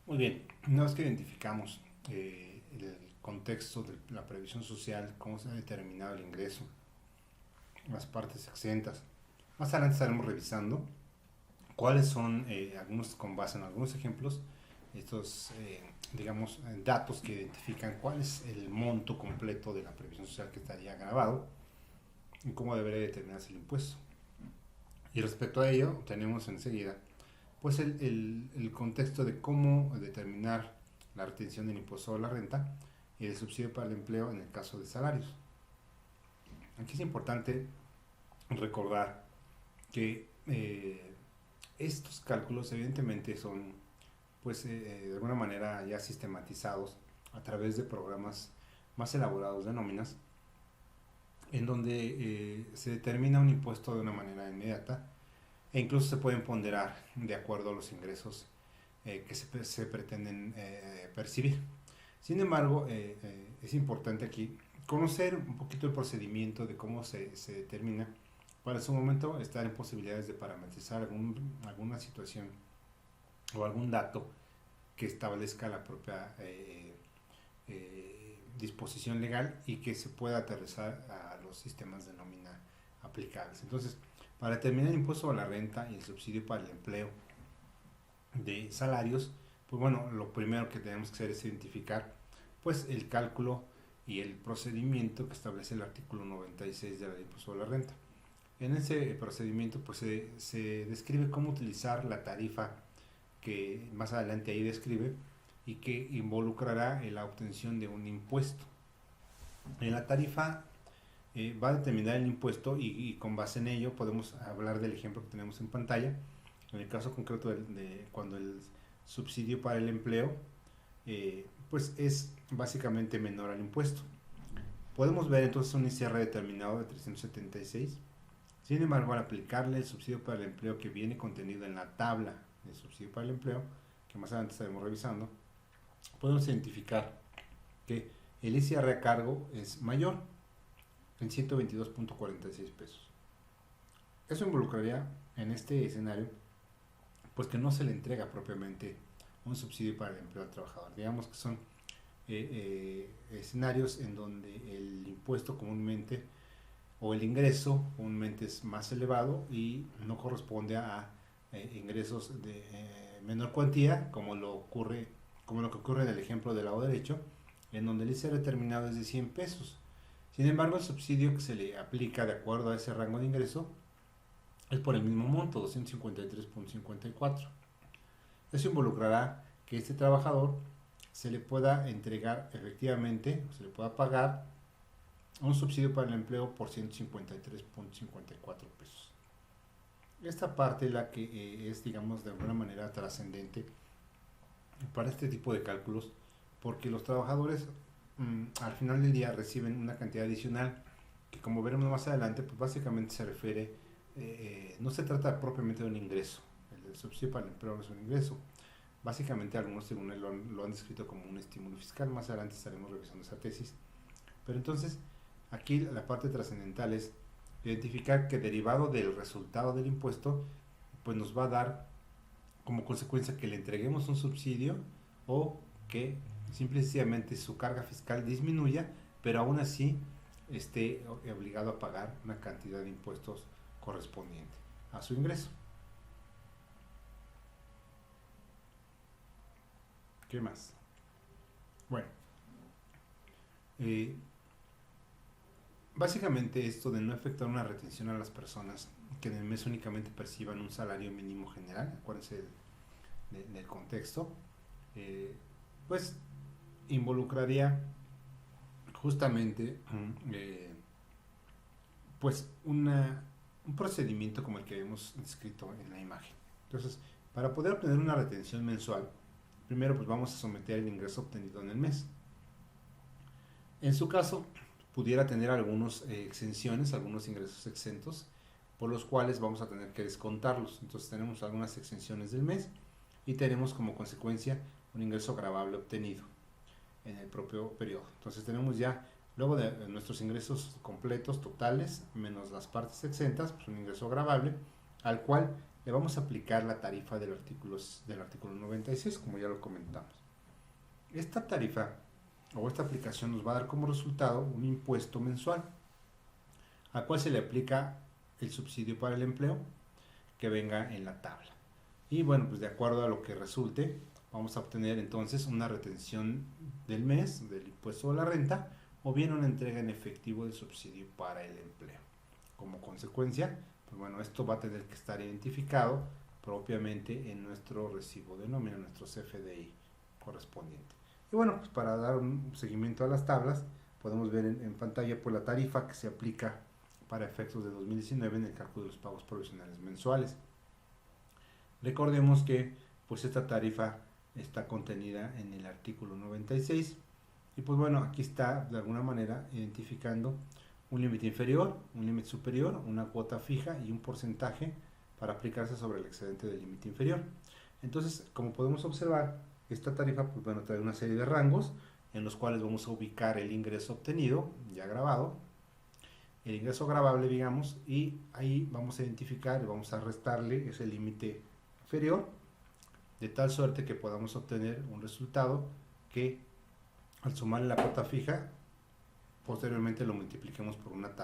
Muy bien, una vez que identificamos el contexto de la previsión social, cómo se ha determinado el ingreso, las partes exentas, más adelante estaremos revisando cuáles son, algunos con base en algunos ejemplos, estos, digamos, datos que identifican cuál es el monto completo de la previsión social que estaría grabado y cómo debería determinarse el impuesto. Y respecto a ello, tenemos enseguida pues el contexto de cómo determinar la retención del impuesto sobre la renta y el subsidio para el empleo en el caso de salarios. Aquí es importante recordar que estos cálculos evidentemente son pues de alguna manera ya sistematizados a través de programas más elaborados de nóminas en donde se determina un impuesto de una manera inmediata e incluso se pueden ponderar de acuerdo a los ingresos que se pretenden percibir. Sin embargo, es importante aquí conocer un poquito el procedimiento de cómo se determina para en su momento estar en posibilidades de parametrizar alguna situación o algún dato que establezca la propia disposición legal y que se pueda aterrizar a los sistemas de nómina aplicables. Entonces, para determinar el impuesto a la renta y el subsidio para el empleo de salarios, pues bueno, lo primero que tenemos que hacer es identificar pues el cálculo y el procedimiento que establece el artículo 96 de la ley de impuesto a la renta. En ese procedimiento pues se describe cómo utilizar la tarifa que más adelante ahí describe y que involucrará en la obtención de un impuesto. En la tarifa va a determinar el impuesto y con base en ello podemos hablar del ejemplo que tenemos en pantalla. En el caso concreto de cuando el subsidio para el empleo pues es básicamente menor al impuesto. Podemos ver entonces un ICR determinado de 376. Sin embargo, al aplicarle el subsidio para el empleo que viene contenido en la tabla de subsidio para el empleo, que más adelante estaremos revisando, podemos identificar que el ICR a cargo es mayor en 122.46 pesos. Eso involucraría en este escenario pues que no se le entrega propiamente un subsidio para el empleo al trabajador. Digamos que son escenarios en donde el impuesto comúnmente o el ingreso comúnmente es más elevado y no corresponde a ingresos de menor cuantía como lo que ocurre en el ejemplo del lado derecho, en donde el ICR determinado es de 100 pesos. Sin embargo, el subsidio que se le aplica de acuerdo a ese rango de ingreso es por el mismo monto, 253.54. Eso involucrará que este trabajador se le pueda entregar efectivamente, se le pueda pagar un subsidio para el empleo por 153.54 pesos. Esta parte es la que es, digamos, de alguna manera trascendente para este tipo de cálculos, porque los trabajadores al final del día reciben una cantidad adicional que, como veremos más adelante, pues básicamente se refiere, no se trata propiamente de un ingreso. El subsidio para el empleo no es un ingreso. Básicamente algunos tribunales lo han descrito como un estímulo fiscal. Más adelante estaremos revisando esa tesis. Pero entonces, aquí la parte trascendental es identificar que derivado del resultado del impuesto, pues nos va a dar como consecuencia que le entreguemos un subsidio o que simple y sencillamente su carga fiscal disminuya, pero aún así esté obligado a pagar una cantidad de impuestos correspondiente a su ingreso. ¿Qué más? Bueno, eh, básicamente esto de no efectuar una retención a las personas que en el mes únicamente perciban un salario mínimo general, acuérdense del contexto, eh, pues involucraría justamente pues un procedimiento como el que hemos descrito en la imagen. Entonces, para poder obtener una retención mensual, primero pues vamos a someter el ingreso obtenido en el mes. En su caso, pudiera tener algunas exenciones, algunos ingresos exentos, por los cuales vamos a tener que descontarlos. Entonces tenemos algunas exenciones del mes y tenemos como consecuencia un ingreso gravable obtenido en el propio periodo. Entonces tenemos ya, luego de nuestros ingresos completos, totales, menos las partes exentas, pues un ingreso gravable, al cual le vamos a aplicar la tarifa del artículo 96, como ya lo comentamos. Esta tarifa o esta aplicación nos va a dar como resultado un impuesto mensual, al cual se le aplica el subsidio para el empleo que venga en la tabla. Y bueno, pues de acuerdo a lo que resulte, vamos a obtener entonces una retención del mes del impuesto de la renta o bien una entrega en efectivo del subsidio para el empleo. Como consecuencia, pues bueno, esto va a tener que estar identificado propiamente en nuestro recibo de nómina, nuestro CFDI correspondiente. Y bueno, pues para dar un seguimiento a las tablas, podemos ver en pantalla pues la tarifa que se aplica para efectos de 2019 en el cálculo de los pagos provisionales mensuales. Recordemos que pues esta tarifa está contenida en el artículo 96 y pues bueno, aquí está de alguna manera identificando un límite inferior, un límite superior, una cuota fija y un porcentaje para aplicarse sobre el excedente del límite inferior. Entonces, como podemos observar, esta tarifa pues bueno, trae una serie de rangos en los cuales vamos a ubicar el ingreso obtenido, ya grabado, el ingreso gravable, digamos, y ahí vamos a identificar y vamos a restarle ese límite inferior, de tal suerte que podamos obtener un resultado que al sumarle la cuota fija, posteriormente lo multipliquemos por una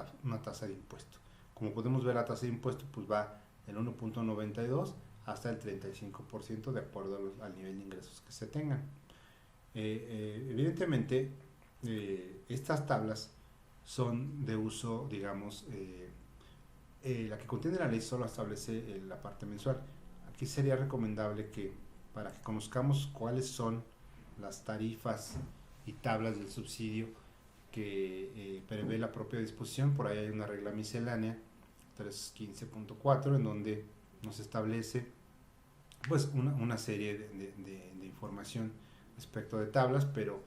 tasa de impuesto. Como podemos ver, la tasa de impuesto pues va del 1.92 hasta el 35% de acuerdo al nivel de ingresos que se tengan. Evidentemente, estas tablas son de uso, digamos, la que contiene la ley solo establece la parte mensual. Aquí sería recomendable que para que conozcamos cuáles son las tarifas y tablas del subsidio que prevé la propia disposición, por ahí hay una regla miscelánea 315.4 en donde nos establece pues una serie de información respecto de tablas, pero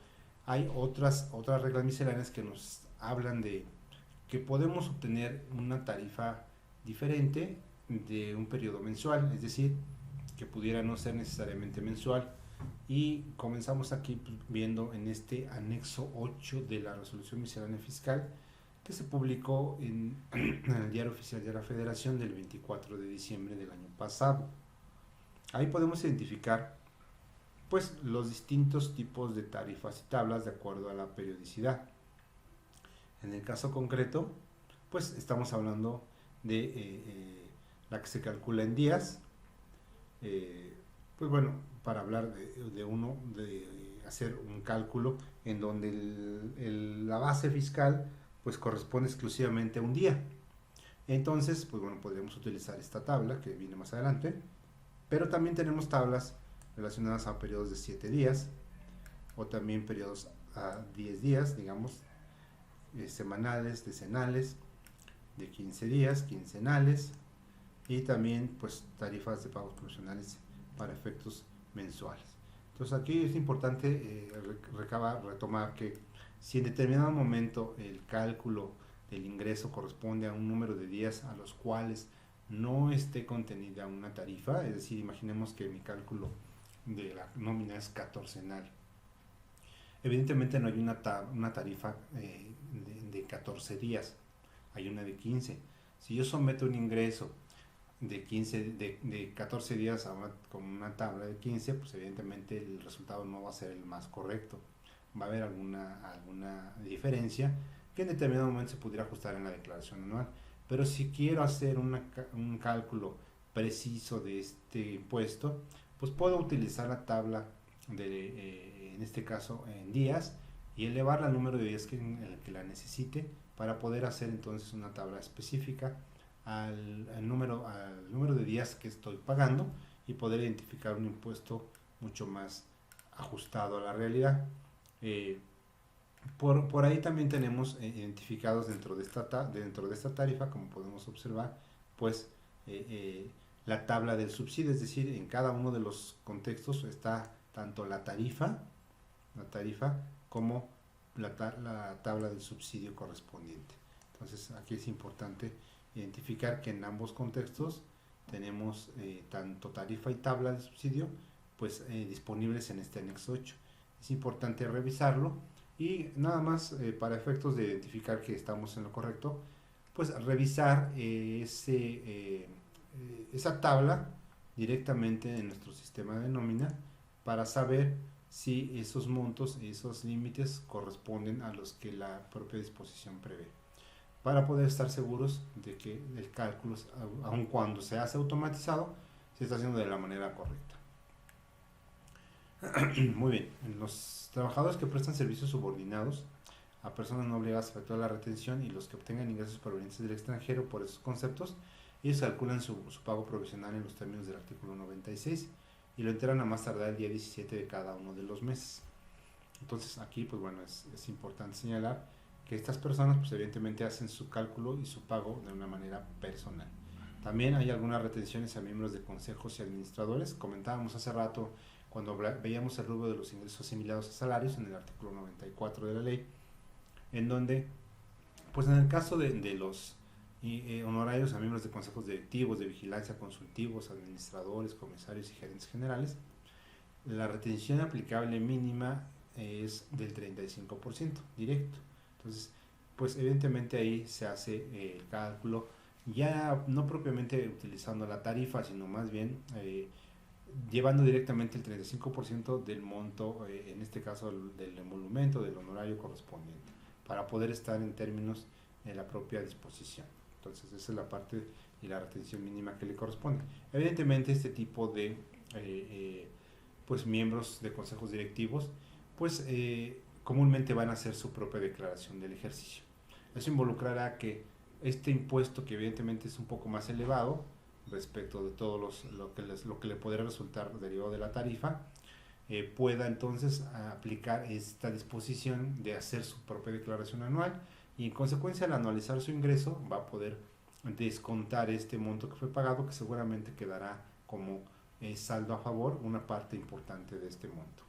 hay otras reglas misceláneas que nos hablan de que podemos obtener una tarifa diferente de un periodo mensual, es decir, que pudiera no ser necesariamente mensual. Y comenzamos aquí viendo en este anexo 8 de la resolución miscelánea fiscal que se publicó en el Diario Oficial de la Federación del 24 de diciembre del año pasado. Ahí podemos identificar pues los distintos tipos de tarifas y tablas de acuerdo a la periodicidad. En el caso concreto, pues estamos hablando de la que se calcula en días. Pues bueno, para hablar de hacer un cálculo en donde la base fiscal pues corresponde exclusivamente a un día. Entonces, pues bueno, podríamos utilizar esta tabla que viene más adelante, pero también tenemos tablas relacionadas a periodos de 7 días o también periodos a 10 días, digamos, semanales, decenales, de 15 días, quincenales y también pues tarifas de pagos provisionales para efectos mensuales. Entonces aquí es importante retomar que si en determinado momento el cálculo del ingreso corresponde a un número de días a los cuales no esté contenida una tarifa, es decir, imaginemos que mi cálculo de la nómina es catorcenal. Evidentemente no hay una tarifa de 14 días, hay una de 15. Si yo someto un ingreso de 14 días con una tabla de 15, pues evidentemente el resultado no va a ser el más correcto. Va a haber alguna diferencia que en determinado momento se pudiera ajustar en la declaración anual. Pero si quiero hacer un cálculo preciso de este impuesto, pues puedo utilizar la tabla en este caso en días y elevarla al número de días en el que la necesite para poder hacer entonces una tabla específica al número de días que estoy pagando y poder identificar un impuesto mucho más ajustado a la realidad. Por ahí también tenemos identificados dentro de esta tarifa, como podemos observar, pues la tabla del subsidio, es decir, en cada uno de los contextos está tanto la tarifa como la tabla del subsidio correspondiente. Entonces aquí es importante identificar que en ambos contextos tenemos tanto tarifa y tabla de subsidio pues disponibles en este anexo 8. Es importante revisarlo y nada más para efectos de identificar que estamos en lo correcto, pues revisar esa tabla directamente en nuestro sistema de nómina para saber si esos montos y esos límites corresponden a los que la propia disposición prevé, para poder estar seguros de que el cálculo, aun cuando se hace automatizado, se está haciendo de la manera correcta. Muy bien, los trabajadores que prestan servicios subordinados a personas no obligadas a efectuar la retención y los que obtengan ingresos provenientes del extranjero por esos conceptos, ellos calculan su pago provisional en los términos del artículo 96 y lo enteran a más tardar el día 17 de cada uno de los meses. Entonces aquí pues bueno, es importante señalar que estas personas pues evidentemente hacen su cálculo y su pago de una manera personal. También hay algunas retenciones a miembros de consejos y administradores. Comentábamos hace rato cuando veíamos el rubro de los ingresos asimilados a salarios en el artículo 94 de la ley, en donde pues en el caso de los honorarios a miembros de consejos directivos, de vigilancia, consultivos, administradores, comisarios y gerentes generales, la retención aplicable mínima es del 35% directo. Entonces, pues evidentemente ahí se hace el cálculo, ya no propiamente utilizando la tarifa, sino más bien llevando directamente el 35% del monto, en este caso del emolumento, del honorario correspondiente, para poder estar en términos de la propia disposición. Entonces esa es la parte y la retención mínima que le corresponde. Evidentemente este tipo de pues miembros de consejos directivos pues comúnmente van a hacer su propia declaración del ejercicio. Eso involucrará que este impuesto, que evidentemente es un poco más elevado respecto de todo lo que le podría resultar derivado de la tarifa, pueda entonces aplicar esta disposición de hacer su propia declaración anual y en consecuencia al anualizar su ingreso va a poder descontar este monto que fue pagado, que seguramente quedará como saldo a favor, una parte importante de este monto.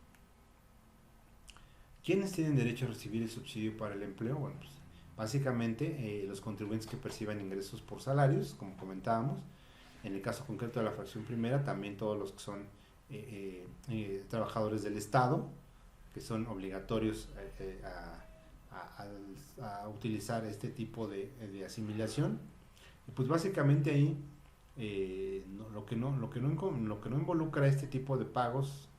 ¿Quiénes tienen derecho a recibir el subsidio para el empleo? Bueno, pues básicamente los contribuyentes que perciban ingresos por salarios, como comentábamos. En el caso concreto de la fracción primera, también todos los que son trabajadores del Estado, que son obligatorios a utilizar este tipo de asimilación. Y pues básicamente ahí lo que no involucra este tipo de pagos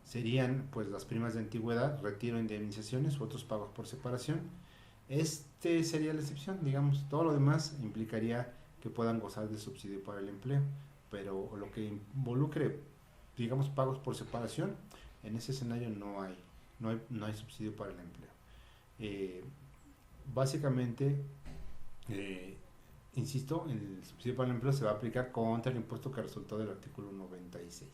serían pues las primas de antigüedad, retiro de indemnizaciones u otros pagos por separación. Este sería la excepción, digamos. Todo lo demás implicaría que puedan gozar de subsidio para el empleo, pero lo que involucre, digamos, pagos por separación, en ese escenario no hay subsidio para el empleo. Básicamente, insisto, el subsidio para el empleo se va a aplicar contra el impuesto que resultó del artículo 96.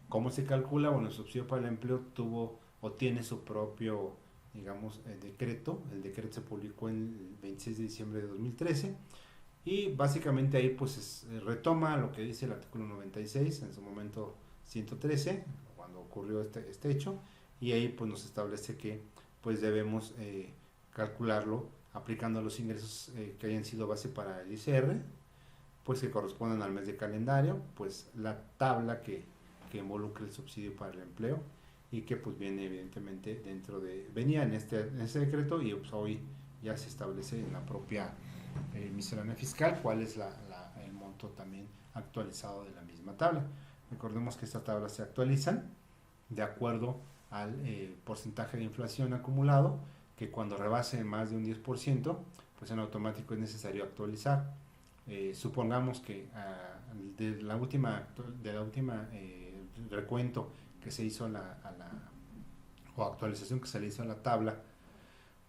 ¿Cómo se calcula? Bueno, el subsidio para el empleo tuvo o tiene su propio, digamos, decreto. El decreto se publicó el 26 de diciembre de 2013 y básicamente ahí pues retoma lo que dice el artículo 96, en su momento 113, cuando ocurrió este hecho, y ahí pues nos establece que pues debemos calcularlo aplicando los ingresos que hayan sido base para el ICR, pues que correspondan al mes de calendario, pues la tabla que involucre el subsidio para el empleo y que pues viene evidentemente venía en este decreto y pues hoy ya se establece en la propia miscelánea fiscal cuál es el monto también actualizado de la misma tabla. Recordemos que estas tablas se actualizan de acuerdo al porcentaje de inflación acumulado, que cuando rebase más de un 10%, pues en automático es necesario actualizar. Supongamos que de la última recuento que se hizo o actualización que se le hizo a la tabla,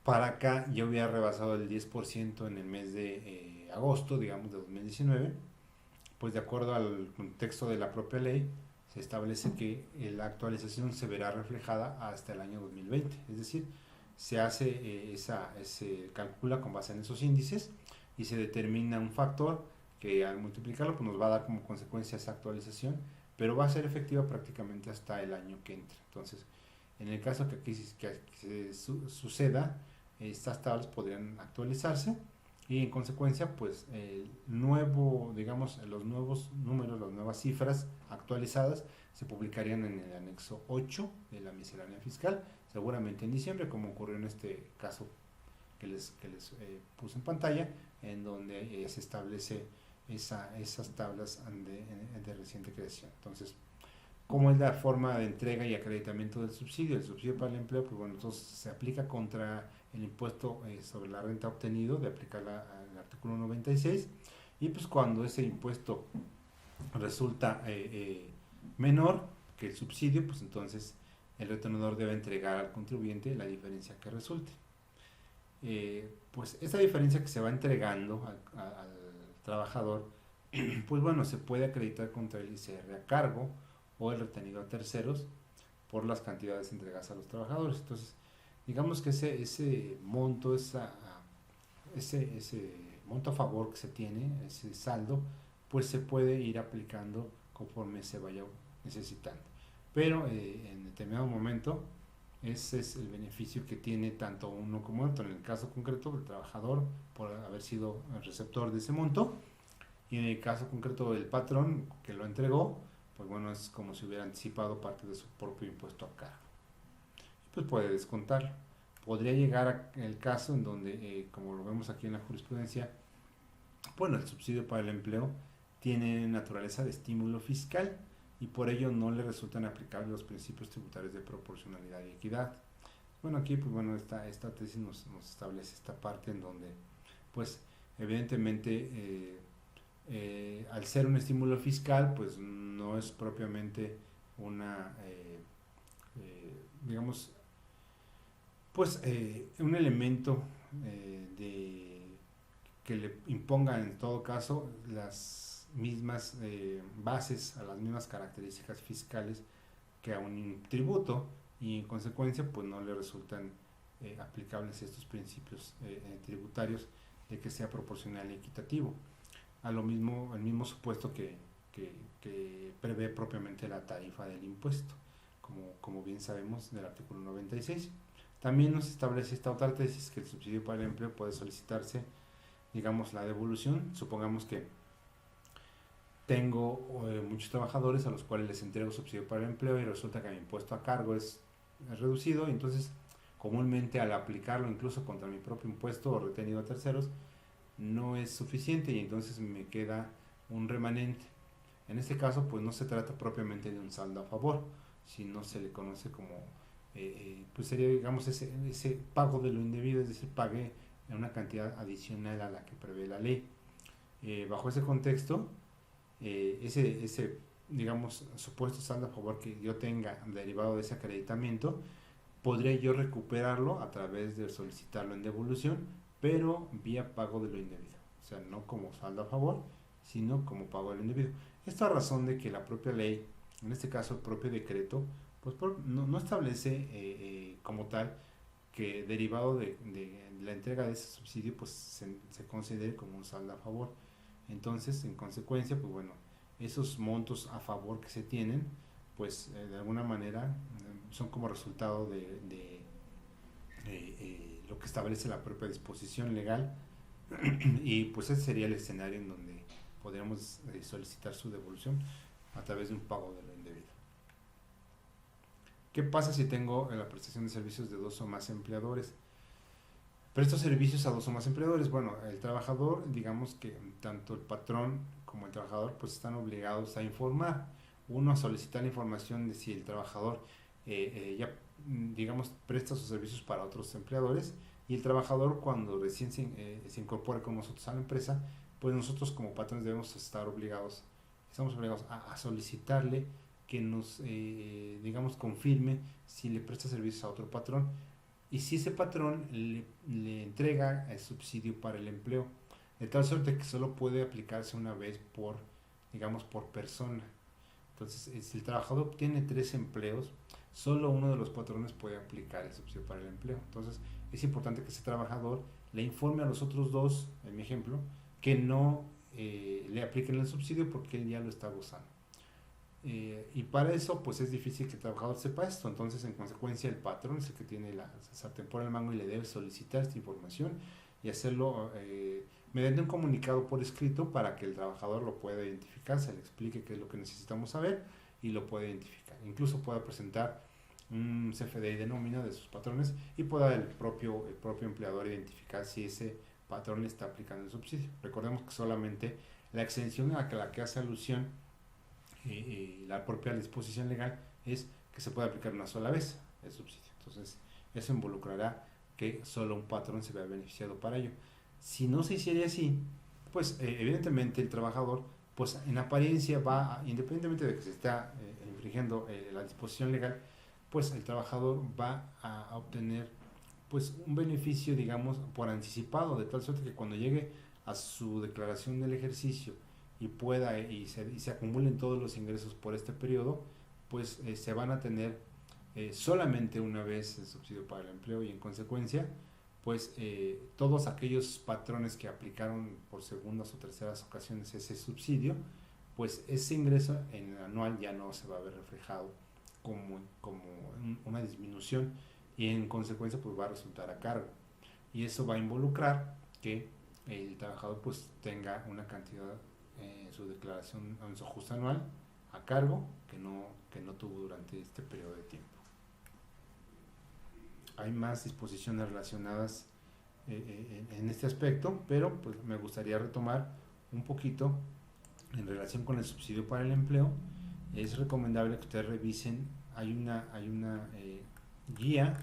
para acá ya hubiera rebasado el 10% en el mes de agosto, digamos, de 2019, pues de acuerdo al contexto de la propia ley, se establece que la actualización se verá reflejada hasta el año 2020, es decir, se calcula con base en esos índices y se determina un factor que al multiplicarlo pues nos va a dar como consecuencia esa actualización, pero va a ser efectiva prácticamente hasta el año que entre. Entonces, en el caso que suceda, estas tablas podrían actualizarse y en consecuencia pues los nuevos números, las nuevas cifras actualizadas se publicarían en el anexo 8 de la miscelánea fiscal, seguramente en diciembre, como ocurrió en este caso que les puse en pantalla, en donde se establece esas tablas de reciente creación. Entonces, ¿cómo es la forma de entrega y acreditamiento del subsidio? El subsidio para el empleo, pues bueno, entonces se aplica contra el impuesto sobre la renta obtenido, de aplicar al artículo 96, y pues cuando ese impuesto resulta menor que el subsidio, pues entonces el retenedor debe entregar al contribuyente la diferencia que resulte. Pues esa diferencia que se va entregando al trabajador, pues bueno, se puede acreditar contra el ICR a cargo o el retenido a terceros por las cantidades entregadas a los trabajadores. Entonces, digamos que ese monto, ese monto a favor que se tiene, ese saldo, pues se puede ir aplicando conforme se vaya necesitando. Pero en determinado momento, ese es el beneficio que tiene tanto uno como otro. En el caso concreto, el trabajador por haber sido el receptor de ese monto, y en el caso concreto del patrón que lo entregó, pues bueno, es como si hubiera anticipado parte de su propio impuesto a cargo. Pues puede descontarlo. Podría llegar el caso en donde, como lo vemos aquí en la jurisprudencia, bueno, el subsidio para el empleo tiene naturaleza de estímulo fiscal y por ello no le resultan aplicables los principios tributarios de proporcionalidad y equidad. Bueno, aquí pues bueno, esta tesis nos establece esta parte en donde, pues evidentemente, al ser un estímulo fiscal, pues no es propiamente una, digamos, pues un elemento que le imponga en todo caso las mismas bases, a las mismas características fiscales que a un tributo, y en consecuencia pues no le resultan aplicables estos principios tributarios de que sea proporcional y equitativo. A lo mismo, el mismo supuesto que prevé propiamente la tarifa del impuesto, como bien sabemos del artículo 96. También nos establece esta otra tesis que el subsidio para el empleo puede solicitarse, digamos, la devolución. Supongamos que tengo muchos trabajadores a los cuales les entrego subsidio para el empleo y resulta que mi impuesto a cargo es reducido, y entonces comúnmente al aplicarlo incluso contra mi propio impuesto o retenido a terceros no es suficiente y entonces me queda un remanente. En este caso pues no se trata propiamente de un saldo a favor, sino se le conoce como pues sería, digamos, ese pago de lo indebido, es decir, pagué en una cantidad adicional a la que prevé la ley. Bajo ese contexto, ese, digamos, supuesto saldo a favor que yo tenga derivado de ese acreditamiento, podría yo recuperarlo a través de solicitarlo en devolución, pero vía pago de lo indebido. O sea, no como saldo a favor, sino como pago de lo indebido. Esto a razón de que la propia ley, en este caso el propio decreto, pues no establece como tal que derivado de la entrega de ese subsidio pues se considere como un saldo a favor. Entonces, en consecuencia, pues bueno, esos montos a favor que se tienen, pues de alguna manera son como resultado de lo que establece la propia disposición legal y pues ese sería el escenario en donde podríamos solicitar su devolución a través de un pago de lo indebido. ¿Qué pasa si tengo la prestación de servicios de dos o más empleadores? Presto servicios a dos o más empleadores. Bueno, el trabajador, digamos que tanto el patrón como el trabajador pues están obligados a informar. Uno a solicitar la información de si el trabajador ya, digamos, presta sus servicios para otros empleadores, y el trabajador cuando recién se incorpora con nosotros a la empresa, pues nosotros como patrones debemos estar obligados, estamos obligados a solicitarle que nos, digamos, confirme si le presta servicios a otro patrón y si ese patrón le entrega el subsidio para el empleo, de tal suerte que solo puede aplicarse una vez por, digamos, por persona. Entonces, si el trabajador tiene 3 empleos, solo uno de los patrones puede aplicar el subsidio para el empleo. Entonces, es importante que ese trabajador le informe a los otros 2, en mi ejemplo, que no le apliquen el subsidio porque él ya lo está gozando. Y para eso pues es difícil que el trabajador sepa esto, entonces en consecuencia el patrón es el que tiene la sartén por el mango y le debe solicitar esta información y hacerlo mediante un comunicado por escrito para que el trabajador lo pueda identificar, se le explique qué es lo que necesitamos saber y lo pueda identificar. Incluso pueda presentar un CFDI de nómina de sus patrones y pueda el propio empleador identificar si ese patrón le está aplicando el subsidio. Recordemos que solamente La exención a la que hace alusión la propia disposición legal es que se puede aplicar una sola vez el subsidio. Entonces, eso involucrará que solo un patrón se vea beneficiado para ello. Si no se hiciera así, pues evidentemente el trabajador, pues en apariencia va, independientemente de que se está infringiendo la disposición legal, pues el trabajador va a obtener pues un beneficio, digamos, por anticipado, de tal suerte que cuando llegue a su declaración del ejercicio y pueda y se acumulen todos los ingresos por este periodo, pues se van a tener solamente una vez el subsidio para el empleo, y en consecuencia pues todos aquellos patrones que aplicaron por segundas o terceras ocasiones ese subsidio, pues ese ingreso en el anual ya no se va a ver reflejado como una disminución, y en consecuencia pues va a resultar a cargo, y eso va a involucrar que el trabajador pues tenga una cantidad en su declaración, en su ajuste anual a cargo que no tuvo durante este periodo de tiempo. Hay más disposiciones relacionadas en este aspecto, pero pues me gustaría retomar un poquito en relación con el subsidio para el empleo. Es recomendable que ustedes revisen, hay una guía,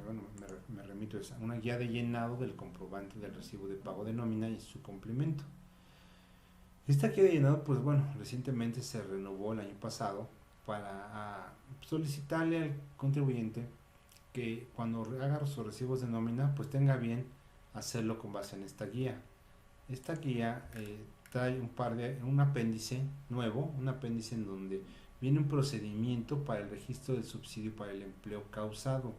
bueno, me remito a una guía de llenado del comprobante del recibo de pago de nómina y su complemento. Esta guía de llenado, pues bueno, recientemente se renovó el año pasado para solicitarle al contribuyente que cuando haga sus recibos de nómina, pues tenga bien hacerlo con base en esta guía. Esta guía trae un apéndice nuevo, un apéndice en donde viene un procedimiento para el registro del subsidio para el empleo causado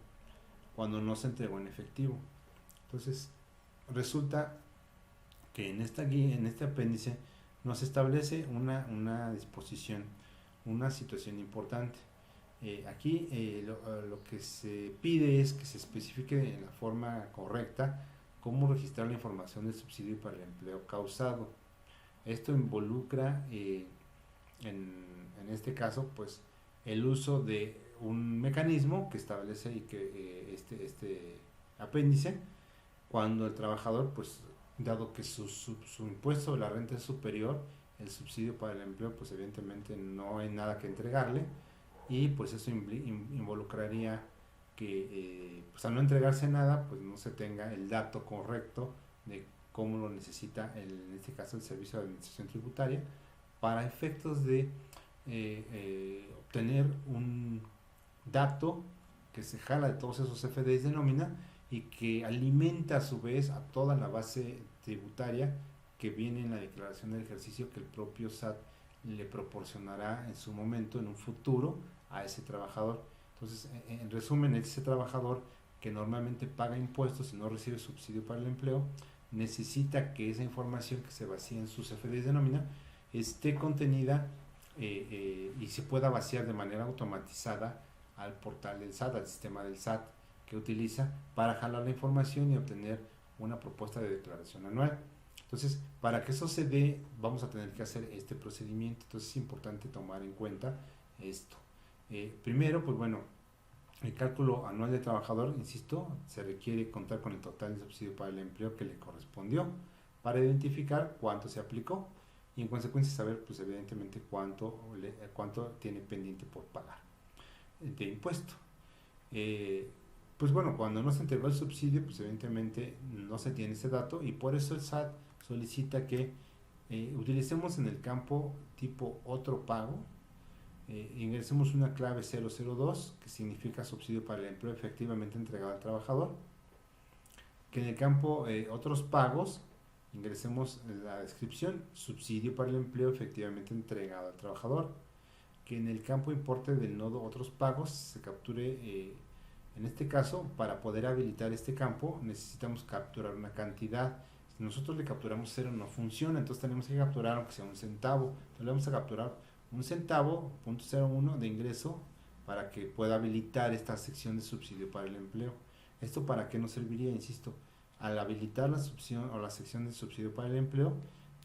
cuando no se entregó en efectivo. Entonces, resulta que en esta guía, en este apéndice, nos establece una disposición, una situación importante. Aquí lo que se pide es que se especifique en la forma correcta cómo registrar la información del subsidio para el empleo causado. Esto involucra, en este caso, pues el uso de un mecanismo que establece y que este apéndice, cuando el trabajador, pues dado que su impuesto sobre la renta es superior, el subsidio para el empleo, pues evidentemente no hay nada que entregarle, y pues eso involucraría que pues al no entregarse nada, pues no se tenga el dato correcto de cómo lo necesita en este caso el Servicio de Administración Tributaria, para efectos de obtener un dato que se jala de todos esos FDIs de nómina y que alimenta a su vez a toda la base tributaria que viene en la declaración del ejercicio, que el propio SAT le proporcionará en su momento, en un futuro, a ese trabajador. Entonces, en resumen, ese trabajador que normalmente paga impuestos y no recibe subsidio para el empleo, necesita que esa información que se vacía en sus FDIs de nómina esté contenida y se pueda vaciar de manera automatizada al portal del SAT, al sistema del SAT que utiliza para jalar la información y obtener una propuesta de declaración anual. Entonces, para que eso se dé, vamos a tener que hacer este procedimiento. Entonces, es importante tomar en cuenta esto. Primero, pues bueno, el cálculo anual del trabajador, insisto, se requiere contar con el total de subsidio para el empleo que le correspondió para identificar cuánto se aplicó y en consecuencia saber, pues evidentemente, cuánto tiene pendiente por pagar de impuesto. Pues bueno, cuando no se entregó el subsidio, pues evidentemente no se tiene ese dato, y por eso el SAT solicita que utilicemos en el campo tipo otro pago, ingresemos una clave 002, que significa subsidio para el empleo efectivamente entregado al trabajador, que en el campo otros pagos ingresemos la descripción subsidio para el empleo efectivamente entregado al trabajador, que en el campo importe del nodo otros pagos se capture, en este caso, para poder habilitar este campo necesitamos capturar una cantidad. Si nosotros le capturamos 0 no funciona, entonces tenemos que capturar aunque sea un centavo. Entonces le vamos a capturar un centavo, 0.01 de ingreso, para que pueda habilitar esta sección de subsidio para el empleo. ¿Esto para qué nos serviría? Insisto, al habilitar la sección o la sección de subsidio para el empleo,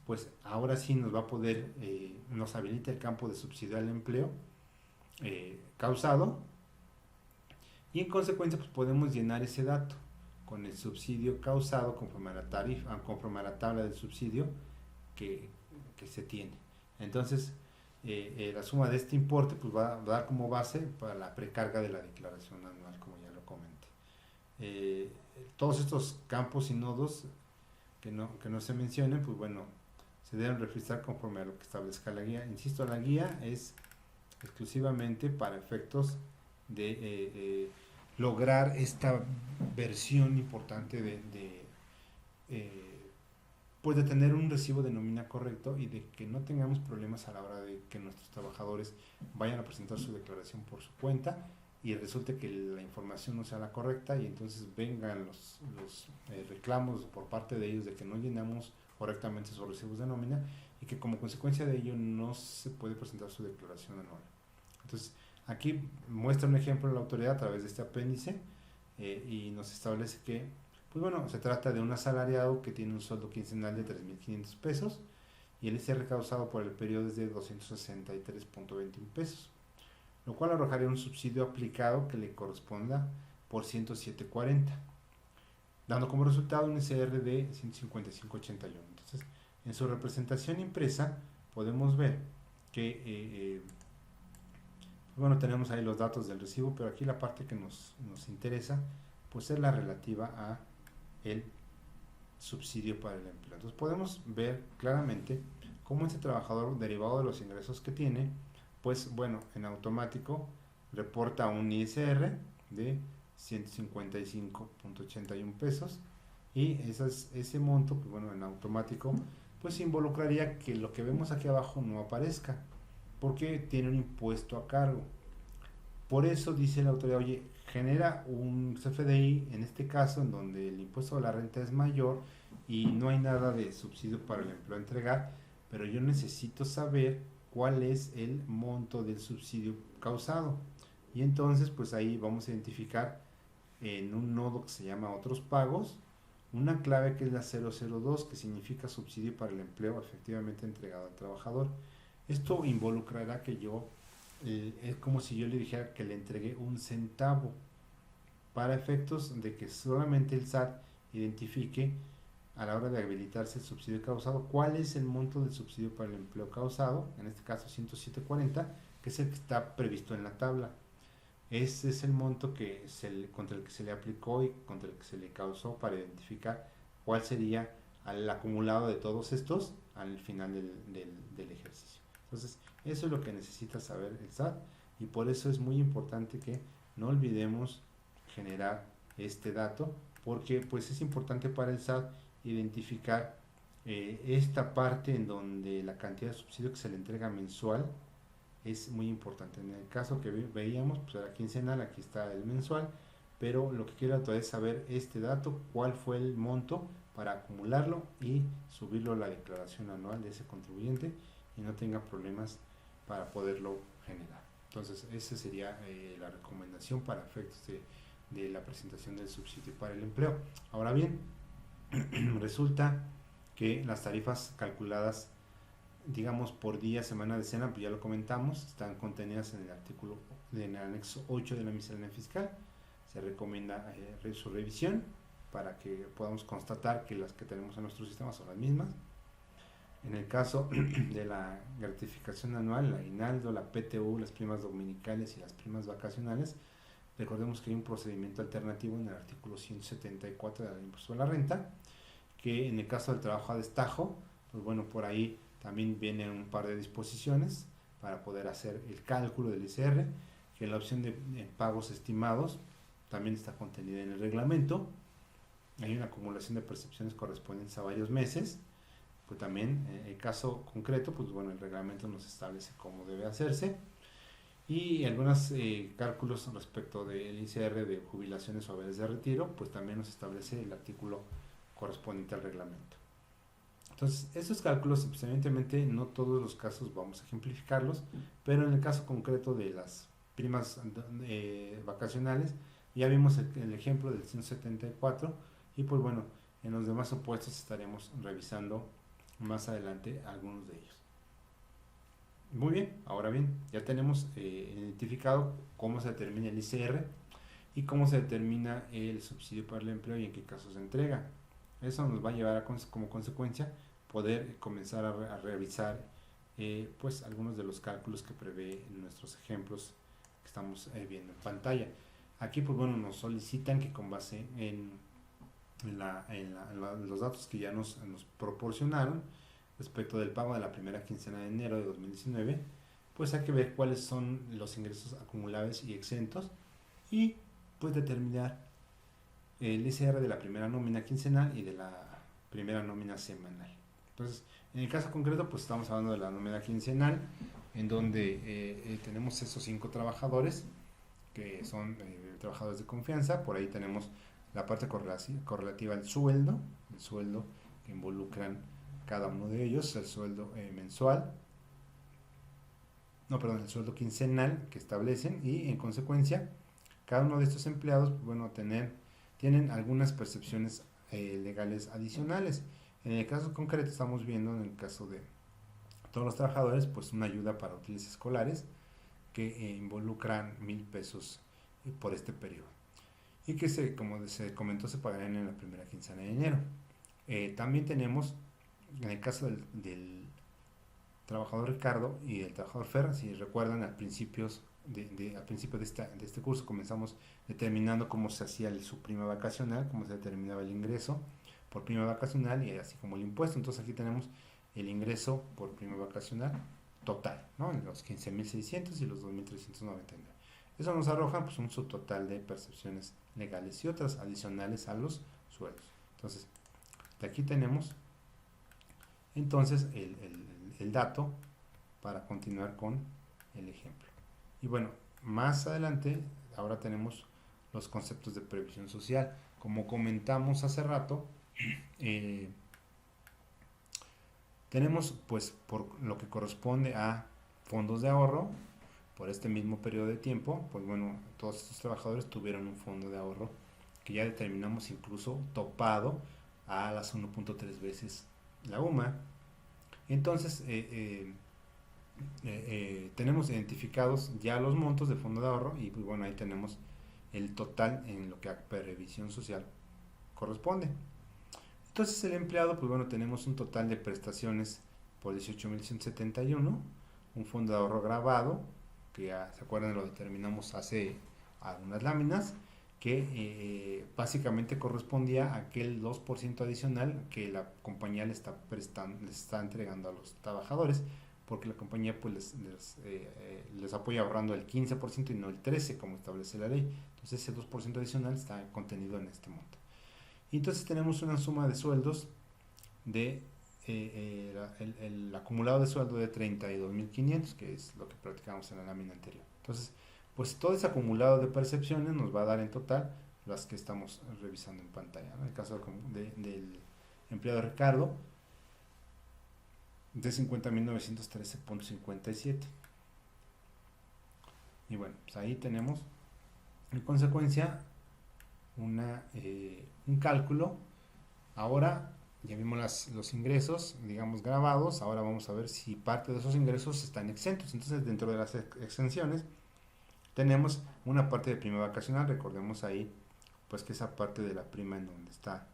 pues ahora sí nos va a poder, nos habilita el campo de subsidio al empleo causado, y en consecuencia pues podemos llenar ese dato. con el subsidio causado conforme a la tarifa, conforme a la tabla del subsidio que, que se tiene. Entonces, la suma de este importe pues va a dar como base para la precarga de la declaración anual, como ya lo comenté. Todos estos campos y nodos que no se mencionen, pues bueno, se deben registrar conforme a lo que establezca la guía. Insisto, la guía es exclusivamente para efectos de lograr esta versión importante pues de tener un recibo de nómina correcto y de que no tengamos problemas a la hora de que nuestros trabajadores vayan a presentar su declaración por su cuenta y resulte que la información no sea la correcta y entonces vengan los reclamos por parte de ellos de que no llenamos correctamente sus recibos de nómina y que como consecuencia de ello no se puede presentar su declaración anual. Entonces, aquí muestra un ejemplo de la autoridad a través de este apéndice y nos establece que, pues bueno, se trata de un asalariado que tiene un sueldo quincenal de 3.500 pesos y el ISR causado por el periodo es de 263.21 pesos, lo cual arrojaría un subsidio aplicado que le corresponda por 107.40, dando como resultado un ISR de 155.81. Entonces, en su representación impresa podemos ver que bueno, tenemos ahí los datos del recibo, pero aquí la parte que nos interesa pues es la relativa a el subsidio para el empleo. Entonces podemos ver claramente cómo este trabajador, derivado de los ingresos que tiene, pues bueno, en automático reporta un ISR de 155.81 pesos y ese monto, pues bueno, en automático pues involucraría que lo que vemos aquí abajo no aparezca porque tiene un impuesto a cargo. Por eso dice la autoridad, oye, genera un CFDI en este caso en donde el impuesto a la renta es mayor y no hay nada de subsidio para el empleo a entregar, pero yo necesito saber cuál es el monto del subsidio causado. Y entonces pues ahí vamos a identificar en un nodo que se llama otros pagos, una clave que es la 002, que significa subsidio para el empleo efectivamente entregado al trabajador. Esto involucrará que yo, es como si yo le dijera que le entregué un centavo, para efectos de que solamente el SAT identifique a la hora de habilitarse el subsidio causado cuál es el monto del subsidio para el empleo causado, en este caso 107.40, que es el que está previsto en la tabla. Ese es el monto contra el que se le aplicó y contra el que se le causó para identificar cuál sería el acumulado de todos estos al final del ejercicio. Entonces, eso es lo que necesita saber el SAT y por eso es muy importante que no olvidemos generar este dato porque pues es importante para el SAT identificar esta parte en donde la cantidad de subsidio que se le entrega mensual es muy importante. En el caso que veíamos, pues era quincenal, aquí está el mensual, pero lo que quiero es saber este dato, cuál fue el monto para acumularlo y subirlo a la declaración anual de ese contribuyente y no tenga problemas para poderlo generar. Entonces, esa sería la recomendación para efectos de la presentación del subsidio para el empleo. Ahora bien, resulta que las tarifas calculadas digamos por día, semana, decena, pues ya lo comentamos, están contenidas en el artículo, en el anexo 8 de la miscelánea fiscal. Se recomienda su revisión para que podamos constatar que las que tenemos en nuestro sistema son las mismas. En el caso de la gratificación anual, el aguinaldo, la PTU, las primas dominicales y las primas vacacionales, recordemos que hay un procedimiento alternativo en el artículo 174 del impuesto a la renta, que en el caso del trabajo a destajo, pues bueno, por ahí también vienen un par de disposiciones para poder hacer el cálculo del ISR, que la opción de pagos estimados también está contenida en el reglamento. Hay una acumulación de percepciones correspondientes a varios meses. Pues también, en el caso concreto, pues bueno, el reglamento nos establece cómo debe hacerse. Y algunos cálculos respecto del ISR de jubilaciones o haberes de retiro, pues también nos establece el artículo correspondiente al reglamento. Entonces, estos cálculos, pues, evidentemente, no todos los casos vamos a ejemplificarlos, pero en el caso concreto de las primas vacacionales, ya vimos el ejemplo del 174 y pues bueno, en los demás supuestos estaremos revisando más adelante algunos de ellos. Muy bien, ahora bien, ya tenemos identificado cómo se determina el ICR. y cómo se determina el subsidio para el empleo y en qué casos se entrega. Eso nos va a llevar a, como consecuencia, poder comenzar a revisar pues algunos de los cálculos que prevé en nuestros ejemplos que estamos viendo en pantalla. Aquí pues bueno, nos solicitan que con base en los datos que ya nos proporcionaron respecto del pago de la primera quincena de enero de 2019, pues hay que ver cuáles son los ingresos acumulables y exentos y pues determinar el ISR de la primera nómina quincenal y de la primera nómina semanal. Entonces, en el caso concreto, pues estamos hablando de la nómina quincenal, en donde tenemos esos 5 trabajadores que son trabajadores de confianza. Por ahí tenemos la parte correlativa al sueldo, el sueldo que involucran cada uno de ellos, el sueldo mensual, no, perdón, el sueldo quincenal que establecen, y en consecuencia cada uno de estos empleados, bueno, tienen algunas percepciones legales adicionales. En el caso concreto estamos viendo, en el caso de todos los trabajadores, pues una ayuda para útiles escolares que involucran 1,000 pesos por este periodo y que como se comentó, se pagarán en la primera quincena de enero. También tenemos, en el caso del trabajador Ricardo y el trabajador Fer, si recuerdan, al principio de este curso comenzamos determinando cómo se hacía su prima vacacional, cómo se determinaba el ingreso por prima vacacional y así como el impuesto. Entonces aquí tenemos el ingreso por prima vacacional total, ¿no? Los 15,600 y los 2,399. Eso nos arroja pues un subtotal de percepciones legales y otras adicionales a los sueldos. Entonces, de aquí tenemos entonces el dato para continuar con el ejemplo. Y bueno, más adelante, ahora tenemos los conceptos de previsión social. Como comentamos hace rato, tenemos pues por lo que corresponde a fondos de ahorro, por este mismo periodo de tiempo, pues bueno, todos estos trabajadores tuvieron un fondo de ahorro que ya determinamos incluso topado a las 1.3 veces la UMA. Entonces, tenemos identificados ya los montos de fondo de ahorro y pues bueno, ahí tenemos el total en lo que a previsión social corresponde. Entonces el empleado, pues bueno, tenemos un total de prestaciones por 18,171, un fondo de ahorro grabado, que ya se acuerdan, lo determinamos hace algunas láminas, que básicamente correspondía a aquel 2% adicional que la compañía les está entregando a los trabajadores, porque la compañía pues les apoya ahorrando el 15% y no el 13% como establece la ley. Entonces ese 2% adicional está contenido en este monto. Y entonces tenemos una suma de sueldos de el acumulado de sueldo de 32,500, que es lo que practicamos en la lámina anterior. Entonces, pues todo ese acumulado de percepciones nos va a dar en total las que estamos revisando en pantalla, ¿no? En el caso del empleado Ricardo, de 50,913.57. Y bueno, pues ahí tenemos en consecuencia un cálculo. Ahora ya vimos los ingresos, digamos, grabados. Ahora vamos a ver si parte de esos ingresos están exentos. Entonces, dentro de las exenciones tenemos una parte de prima vacacional. Recordemos ahí pues que esa parte de la prima en donde está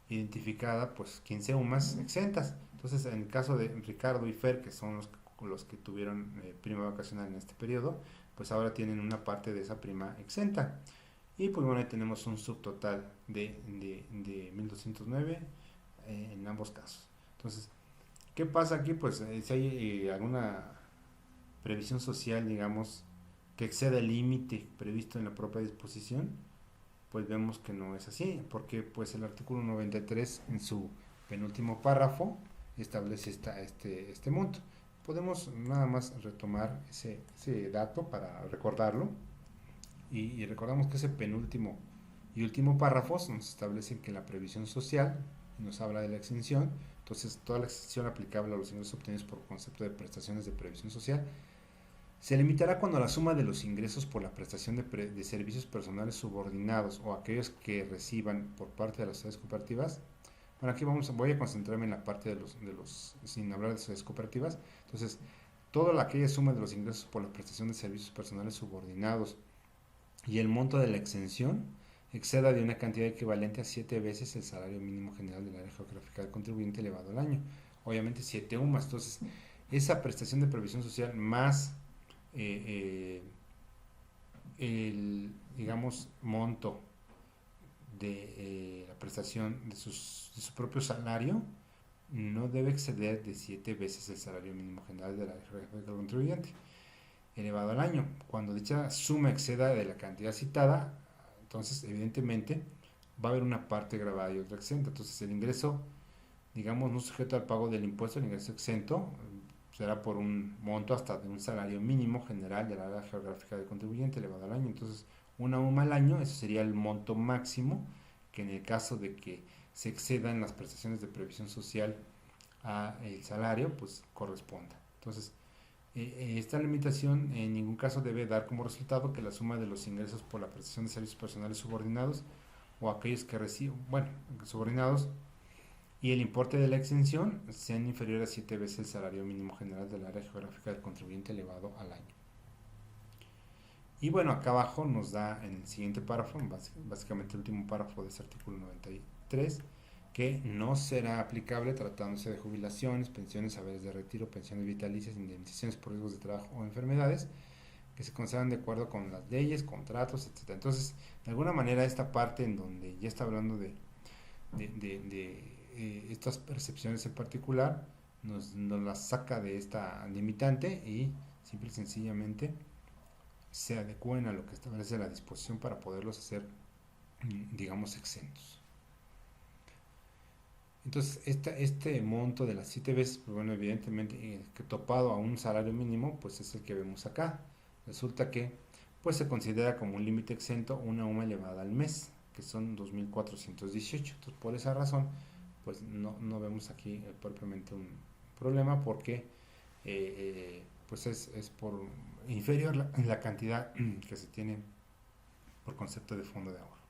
identificada pues 15 UMAS exentas. Entonces, en el caso de Ricardo y Fer, que son los que tuvieron prima vacacional en este periodo, pues ahora tienen una parte de esa prima exenta. Y pues bueno, ahí tenemos un subtotal de 1,209 en ambos casos. Entonces, ¿qué pasa aquí? Pues si hay alguna previsión social, digamos, que exceda el límite previsto en la propia disposición, pues vemos que no es así, porque pues el artículo 93 en su penúltimo párrafo establece este monto. Podemos nada más retomar ese dato para recordarlo. Y recordamos que ese penúltimo y último párrafos nos establecen que la previsión social nos habla de la exención. Entonces, toda la exención aplicable a los ingresos obtenidos por concepto de prestaciones de previsión social se limitará cuando la suma de los ingresos por la prestación de servicios personales subordinados o aquellos que reciban por parte de las sociedades cooperativas. Bueno, aquí voy a concentrarme en la parte de los sin hablar de sociedades cooperativas. Entonces, toda aquella suma de los ingresos por la prestación de servicios personales subordinados y el monto de la exención exceda de una cantidad equivalente a 7 veces el salario mínimo general del área geográfica del contribuyente elevado al año. Obviamente 7 UMAS. Entonces, esa prestación de previsión social más el, digamos, monto de la prestación de su propio salario no debe exceder de 7 veces el salario mínimo general de la del contribuyente elevado al año. Cuando dicha suma exceda de la cantidad citada, entonces evidentemente va a haber una parte grabada y otra exenta. Entonces el ingreso, digamos, no sujeto al pago del impuesto, el ingreso exento será por un monto hasta de un salario mínimo general de la área geográfica del contribuyente elevado al año. Entonces, una UMA al año, eso sería el monto máximo que en el caso de que se excedan las prestaciones de previsión social a el salario, pues corresponda. Entonces, esta limitación en ningún caso debe dar como resultado que la suma de los ingresos por la prestación de servicios personales subordinados o aquellos que reciben, bueno, subordinados y el importe de la exención sean inferiores a 7 veces el salario mínimo general del área geográfica del contribuyente elevado al año. Y bueno, acá abajo nos da en el siguiente párrafo, básicamente el último párrafo de ese artículo 93, que no será aplicable tratándose de jubilaciones, pensiones, saberes de retiro, pensiones vitalicias, indemnizaciones por riesgos de trabajo o enfermedades que se concedan de acuerdo con las leyes, contratos, etc. Entonces, de alguna manera esta parte en donde ya está hablando de estas percepciones en particular, nos las saca de esta limitante y simple y sencillamente se adecúen a lo que establece la disposición para poderlos hacer, digamos, exentos. Entonces, este monto de las 7 veces, pues bueno, evidentemente, que topado a un salario mínimo, pues es el que vemos acá. Resulta que, pues se considera como un límite exento una UMA elevada al mes, que son 2.418. Entonces, por esa razón, pues no vemos aquí propiamente un problema porque pues es por inferior la cantidad que se tiene por concepto de fondo de ahorro.